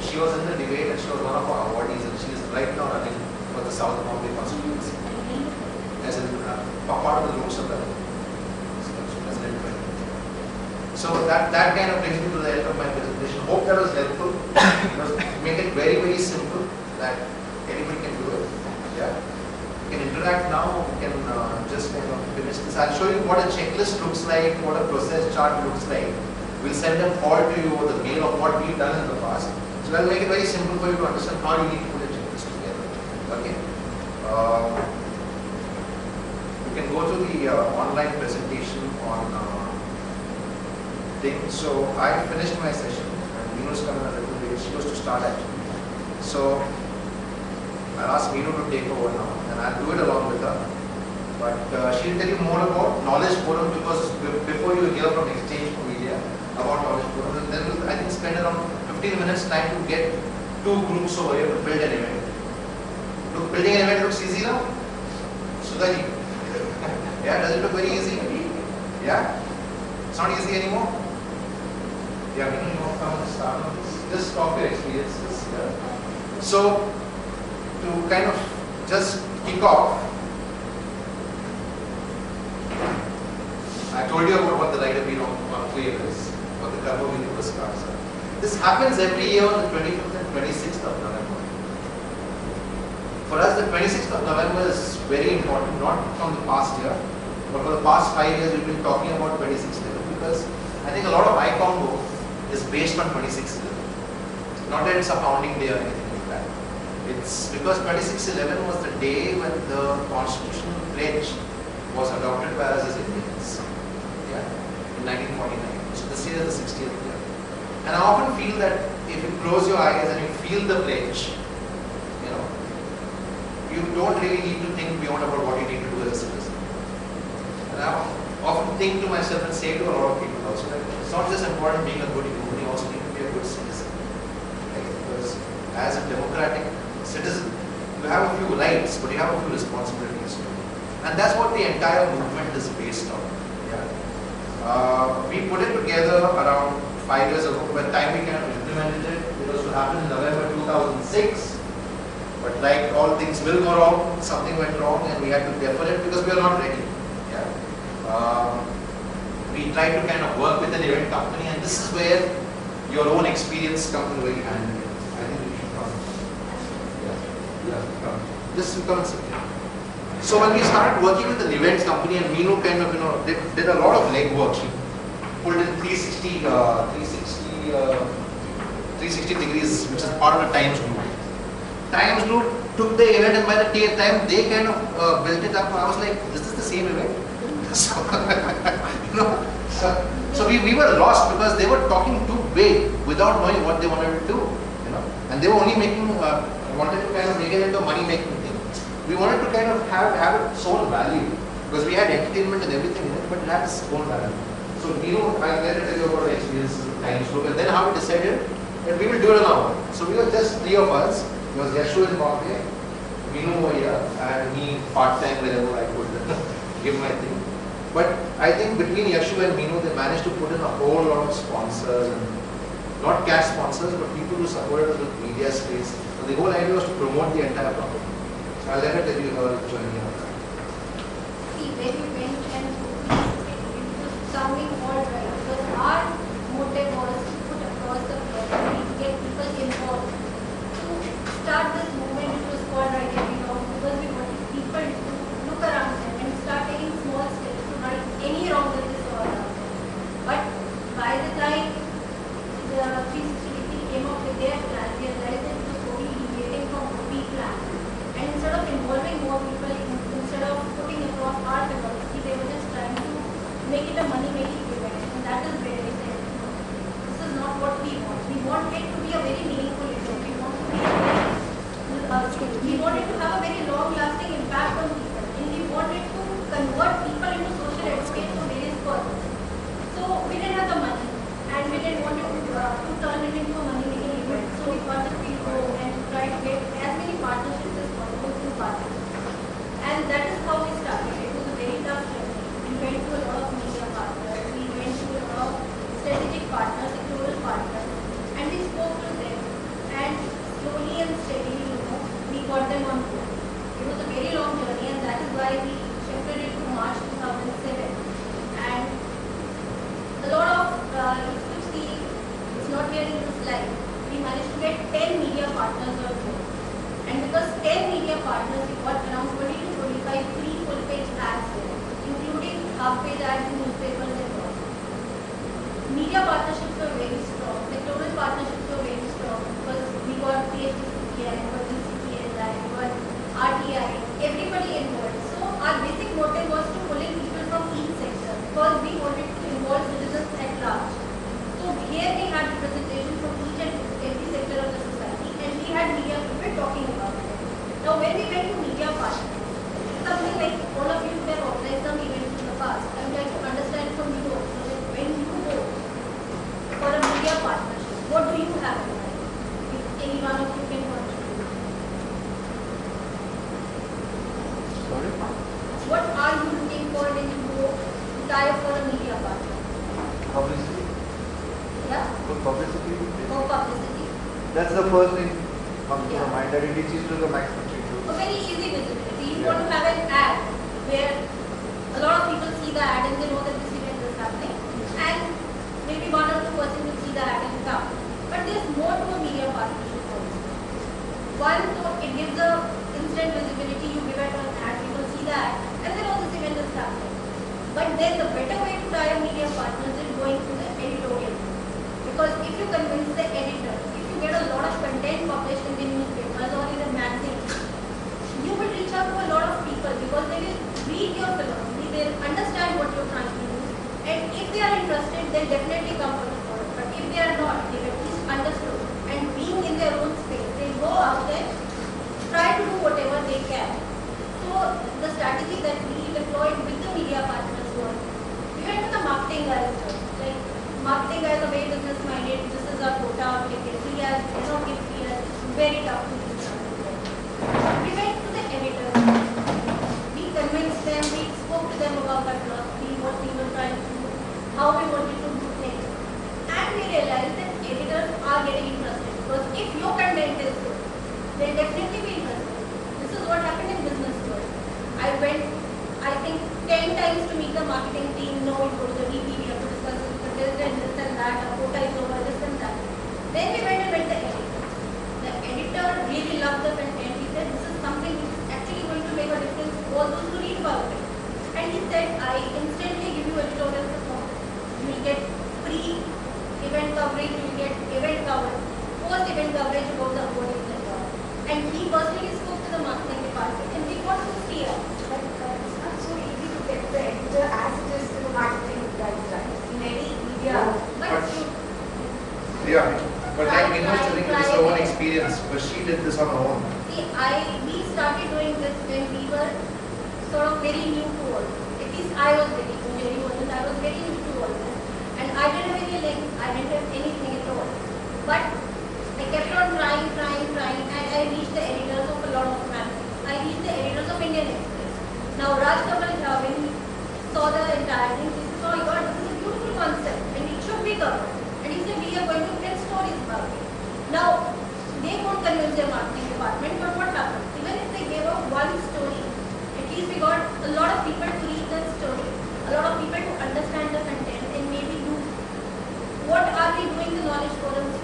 she was in the debate and she was one of our awardees, and she is right now running for the South Bombay constituency as a part of the Lok Sabha. So that kind of brings me to the end of my presentation. Hope that was helpful. Make it very, very simple that anybody can do it. Yeah. You can interact now. You can just kind of finish this. I'll show you what a checklist looks like, what a process chart looks like. We'll send them all to you over the mail of what we've done in the past. So I'll make it very simple for you to understand how you need to put a checklist together. Okay. You can go to the online presentation on thing. So I finished my session and Meenu's coming a little bit. She was to start actually. So I'll ask Meenu to take over now and I'll do it along with her. But she'll tell you more about Knowledge Forum, because before you hear from Exchange for Media about Knowledge Forum, and then we'll, I think, spend around 15 minutes time to get two groups over here to build an event. Look, building an event looks easy now? Sudhaji? Yeah, does it look very easy? Yeah? It's not easy anymore? Yeah, we don't know how to start on this. Just talk your experiences. Yeah. So, to kind of just kick off, I told you about what the right of being on wave is, what the Karma Puruskars are. This happens every year on the 25th and 26th of November. For us, the 26th of November is very important, not from the past year, but for the past 5 years we've been talking about 2611, because I think a lot of iCombo is based on 2611. Not that it's a founding day or anything like that. It's because 2611 was the day when the constitutional pledge was adopted by us as Indians. Yeah, in 1949. So this year is the 60th year. And I often feel that if you close your eyes and you feel the pledge, you know, you don't really need to think beyond about what you need to do as a citizen. And I often think to myself and say to a lot of people also that it's not just important being a good human, you also need to be a good citizen. Right? Because as a democratic citizen, you have a few rights, but you have a few responsibilities too. And that's what the entire movement is based on. Yeah. We put it together around 5 years ago. By the time we kind of implemented it, it was to happen in November 2006. But like all things will go wrong, something went wrong and we had to defer it because we are not ready. We try to kind of work with an event company, and this is where your own experience comes in very handy. I think we should come. Come. Just come and sit here. So when we started working with an events company, and Meenu kind of, did a lot of legwork. She pulled in 360 degrees, which is part of the Times Group. Times Group took the event, and by the time they kind of built it up, I was like, is this the same event? So, so we were lost because they were talking too big without knowing what they wanted to do, and they were only making, wanted to kind of make it into a money-making thing. We wanted to kind of have its own value because we had entertainment and everything in it, but it had its own value. So I'll let tell you about our experiences with Times Group, and then how we decided that we will do it on our own. So we were just 3 of us. It was Yashu in Bombay, Meenu over here, and me part-time wherever I could give my thing. But I think between Yashu and Meenu, they managed to put in a whole lot of sponsors, and not cash sponsors, but people who supported us with media space. So the whole idea was to promote the entire property. So I'll let her tell you her journey on that. See, when we went and it was sounding all right, because our motive was to put across the property, get people involved. To start this movement, it was called Right Every Wrong, because we wanted people to look around them and start taking small steps to right any wrong that they saw around them. But by the time the 360 degree came up with their plan, they realized that it was totally deviating from what we planned. And instead of involving more people, instead of putting across our philosophy, they were just trying to make it a money-making event. And them on board. It was a very long journey, and that is why we shifted it to March 2007. And a lot of, if you see, it's not here in this slide, we managed to get 10 media partners or more. And because 10 media partners, we got around 20 to 25 free full-page ads there, including half-page ads in newspapers and all. Media partnerships were very strong. Sectoral partnerships were very strong because we got PHDCCI, we got DCCSI, we got RTI, everybody involved. So our basic motive was to pull in people from each sector because we wanted to involve citizens at large. So here we had representation from each and every sector of the society, and we had media people talking about it. Now when we went to media partners, something like all of you would have organized some events in the past. I would like to understand from you also that when you go for a media partnership, what do you have in mind? If any one of you can contribute. Sorry? What are you looking for when you go to tie up for a media partner? Publicity. Yeah? For publicity. For publicity. That's the first thing comes to my mind, that it reaches to the maximum people. A very easy visibility. You want to have an ad where a lot of people see the ad and they know that this event is happening, and maybe 1 or 2% will see the ad and come. But there's more to a media partnership also. One, so it gives a instant visibility. You give it an ad, people see the ad, and they know this event is happening. But then the better way to tie a media partners is going through the editorial. Because if you convince the editor, if you get a lot of content published in the newspapers or in the magazines, you will reach out to a lot of people because they will read your philosophy, they will understand what you're trying to do, and if they are interested, they'll definitely come for the forum. But if they are not, they've at least understood, and being in their own space, they'll go out there, try to do whatever they can. So the strategy that we deployed with the media partners was, we went to the marketing guys first. Like, marketing guys are very business minded, this is our quota, we get free ads, we cannot give free ads, it's very tough to do something like that. We went to the editors, we convinced them, we spoke to them about our philosophy, what we were trying to do, how we wanted to do things. And we realized that editors are getting interested because if your content is good, they'll definitely be interested. This is what happened in business world. I went, I think, 10 times to meet the marketing team. No, we go to the VP, we have to discuss it with this and that, our quota is over, this and that. Then we went and met the editor. The editor really loved the content. He said, this is something which is actually going to make a difference to all those who read about it. And he said, I instantly give you editorial support. You will get free event coverage, you will get event coverage, post-event coverage about the awardings and all. And he personally spoke to the marketing department and we got to see it. But it's not so easy to get the editor as it is to the marketing guys, right? In any media. But Yeah, but like Neha was telling, this is her own experience, but she did this on her own. see, we started doing this when we were sort of very new to all this. At least I was very new, Jerry wasn't, I was very new to all this. And I didn't have any links, I didn't have anything at all. But I kept on trying, and I reached the editors of a lot of magazines. I reached the editors of Indian Express. Now Raj Kamal Jha, when he saw the entire thing, he said, oh my God, this is a beautiful concept and it should be covered. And he said, we are going to print stories about it. Now, they won't convince their marketing department, but what happened? Even if they gave out one story, at least we got a lot of people to read that story, a lot of people to understand the content and maybe do what are we doing the knowledge forums